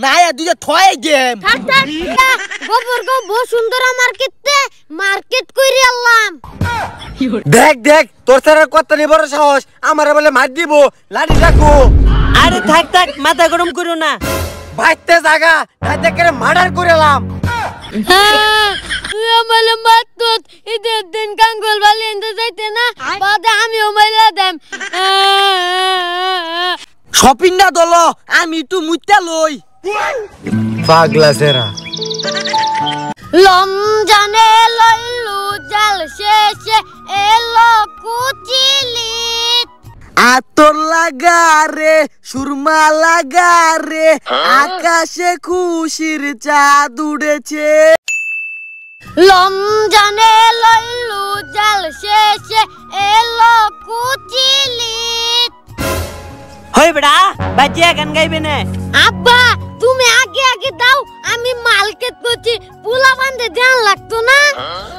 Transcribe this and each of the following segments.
না আয়া দুইটা থয়ে গেম গোবর গো বহু সুন্দর মার্কেট কইরে আল্লাম দেখ দেখ তোর সারা কত নি বড় সাহস আমারে বলে মার দিব লাঠি রাখো। আরে থাক থাক মাথা গরম করো না, বাইতে জায়গা তাতে করে মার্ডার করেলাম। আমালে মাতত ঈদের দিন কাঙ্গল বালি এনতে যাইতে না বাদে আমিও মাইলা দেম শপিং না দলো আমি তো মুইতা লই পাগলা সেরা লম জানে লল্লু জাল শেষে এলো কুচিলিত আতর লাগা রে সুরমা লাগা রে আকাশে খুশির চাঁদ উড়েছে। লম জানে লল্লু জাল শেষে এলো কুচিলিত। হই বেড়া বাজিয়া গান গাইবে না। আব্বা তুমি আগে আগে দাও আমি মার্কেট করছি পুলা বান্ধে ধ্যান লাগতো না।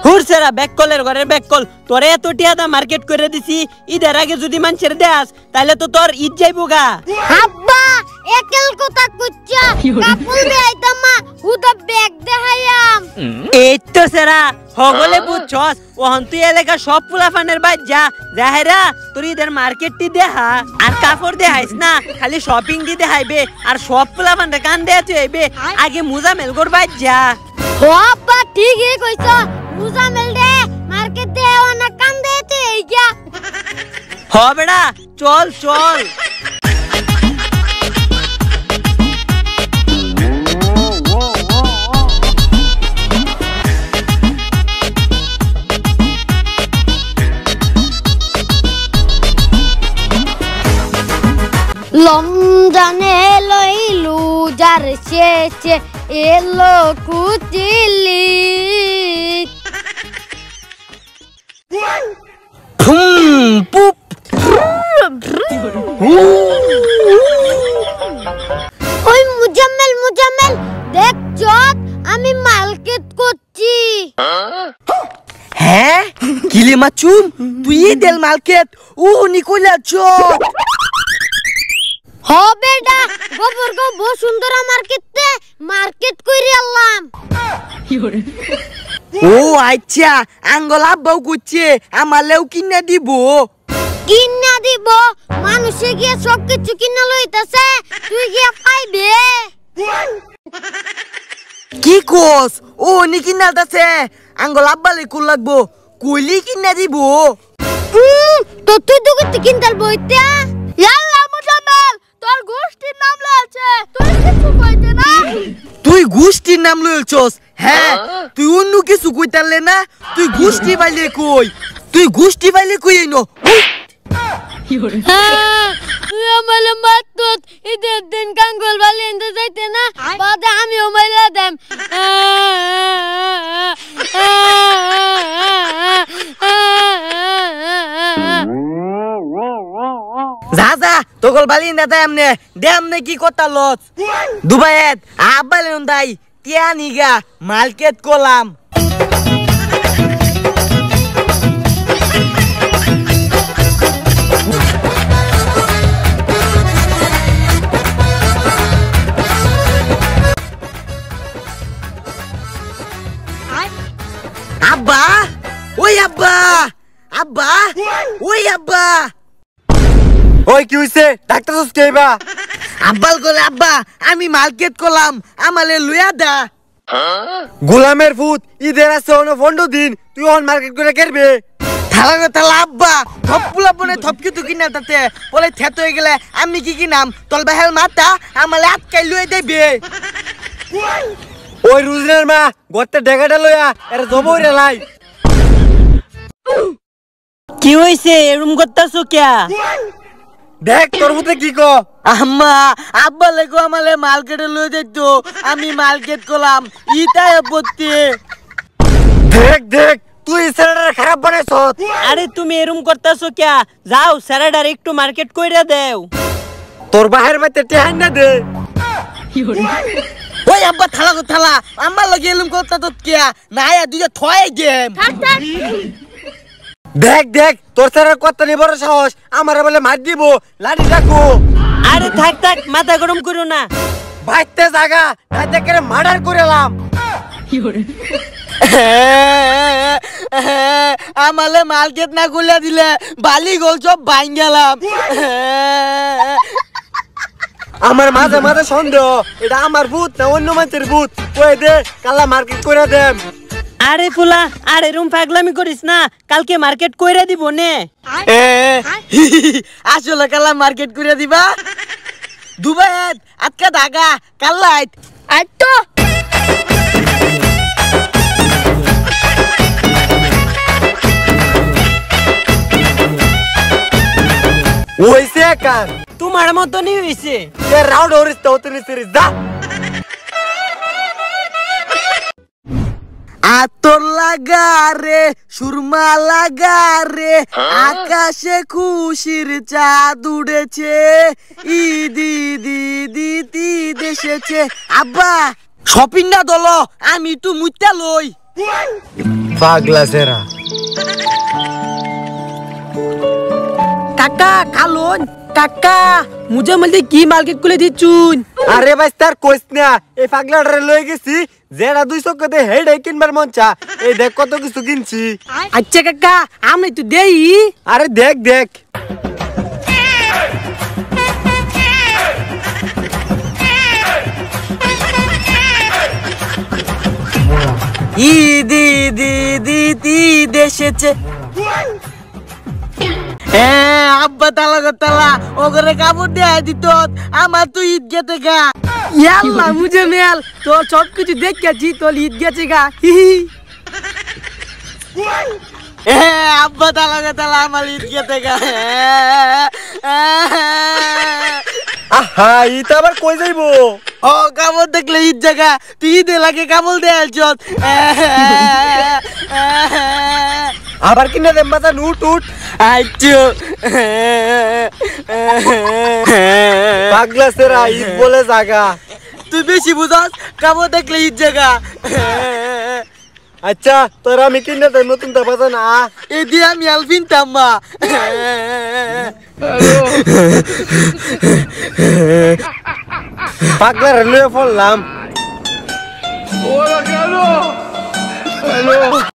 হুরসেরা ব্যাককলের ঘরের ব্যাককল তোরে এত টিয়াদা মার্কেট করে দিছি, ঈদের আগে যদি মানুষের দেস তাহলে তো তোর ঈদ যাইবো গা। আব্বা একেল কথা কইছা কাপড় দে আইতামা হুদা ব্যাগ দেখাইয়াম। এই তো সেরা হগলে বুঝছস ওহন তুই এলাকা সব ফুলাফানের বাদ যা যাহেরা তোর ঈদের মার্কেটটি দেহা আর কাপড় দেখাইস না, খালি শপিং দি দেখাইবে আর সব ফুলাফানরে কান দেয়া হইবে। আগে মুজামেল কর বাদ যা। ও আব্বা ঠিকই কইছ মুজামেল দে মার্কেট দে ওনা কান দেতে এই গা। হ বেড়া চল চল। লম জানে লইলু যার শেষে এলো কুচিলিত। পুপ ওই মুজাম্মেল দেখ চত আমি মার্কেট করছি। হ্যাঁ কিলে মাচুম তুই দেল মার্কেট ও নিকোলা চট হবে না গোবর গো বহু সুন্দর মার্কেট কইরে আল্লাম। ও আচ্ছা আঙ্গল আব্বাও করছে আমালেও কিনা দিব। কিনা দিব মানুষে গিয়ে সব কিছু কিনা লইতাছে তুই গিয়ে পাইবে। কি কোস ও নি কিনা দাছে আঙ্গল আব্বালে কুল লাগবো কইলি কিনা দিব। তো তুই দুগতি কিনতাল বইতা ইয়াল্লা মুজাম্মেল তোর গোষ্ঠীর নাম লাছে তুই কিছু কইতে না। তুই গোষ্ঠীর নাম লইছস? হ্যাঁ তুই অন্য কিছু কইতালে না, তুই গোষ্ঠী বাইলে কই, তুই গোষ্ঠী বাইলে কই এনো। আমালে মাতত ঈদের দিন কাঙ্গল বালি এনতে যাইতে না বাদে আমিও মাইলা দেম যা যা তোগল বালি না দেয় আমনে কি কথা লস দুবাইত আব্বালে দাই টিয়া নিগা মার্কেট করলাম। আব্বা ওই আব্বা আব্বা ওই আব্বা ওই কি হইছে ডাক্তার সুস্কেবা আব্বাল করে আব্বা আমি মার্কেট করলাম আমালে লইয়া দা। গোলামের ফুট ঈদের আছে অন 15 দিন তুই অন মার্কেট করে করবে থালা আব্বা থপপুলা বনে থপকি তুই কিনা তাতে বলে থেত হয়ে গেলে আমি কি কিনাম তোর বাহেল মাথা আমালে আটকাই লইয়া দেবে। ওই রুজনের মা গর্তে ডেগাটা লইয়া এর জবরে লাই। কি হইছে এরম করতাছো কিয়া? দেখ তোর মতে কি কো আম্মা আব্বা লেগো আমালে মার্কেটে লই যাইতো আমি মার্কেট করলাম ইটাই আপত্তি। দেখ দেখ তুই স্যারের খারাপ বানাইছস। আরে তুমি এরম করতাছো কিয়া? যাও স্যারেডার একটু মার্কেট কইরা দেও। তোর বাহির বাইতে টেহাই না দে। ওই আব্বা থালা আম্মা লগে এলুম করতা তো কিয়া না আয়া দুইটা থয়ে গেম। দেখ দেখ তোর স্যারের কত নি বড় সাহস আমারে বলে মার দিব লাঠি রাখো। আরে থাক থাক মাথা গরম করো না, বাইতে জায়গা তাতে করে মার্ডার করেলাম আমালে মার্কেট না খুলে দিলে বালি গোল সব বাইন গেলাম আমার মাঝে মাঝে সন্দেহ এটা আমার ভূত না অন্য মানুষের ভূত কই দে কালা মার্কেট করে দেন আরে ফুলা আর এরম পাগলামি করিস না কালকে মার্কেট কইরা দিব নে আসলে কালা মার্কেট করে দিবা দুবাই আজকে ঢাকা কাল্লাইট আইতো ওইছে কান তোমার মতনই হইছে এ রাউন্ড হরিস তো তুমি সিরিজ দা আতর লাগা রে সুরমা লাগা রে আকাশে খুশির চাঁদ উড়েছে ঈদি দিদি ঈদ এসেছে আব্বা শপিং না দলো আমি একটু মুইতা লই পাগলা সেরা কাকা কালন কাকা মুজে মধ্যে কি মার্কেট খুলে দিচ্ছুন আরে ভাই তার কইস না এই পাগলাটারে লই গেছি যেটা 200 কতে হেডে কিনবার মন চা এই দেখ কত কিছু কিনছি আচ্ছা কাকা আমি একটু দেই আরে দেখ দেখ ঈদি দিদি ঈদ এসেছে হ্যাঁ আব্বা তালা ওগরে কাপড় দেয়া দিত আমার তো ঈদ গেতে গা ইয়াল্লা মুজে মেল তো সব কিছু দেখেছি তোর ঈদ গেছে গা হ্যাঁ আব্বা তালা আমার ঈদ গেতে গা আহা ঈদ আবার কই যাইবো ও কাপড় দেখলে ঈদ জায়গা তুই ঈদে লাগে কাপড় দেয়া চত আবার কিনে দেম বাজান উঠ উঠ আইছো পাগলা সেরা ঈদ বলে জায়গা তুই বেশি বুঝাস কাপড় দেখলে ঈদ জায়গা আচ্ছা তোর আমি কিনে দেব নতুন তা বাজান এ দিয়ে আমি আলফিন তাম্মা পাগলা রে ফললাম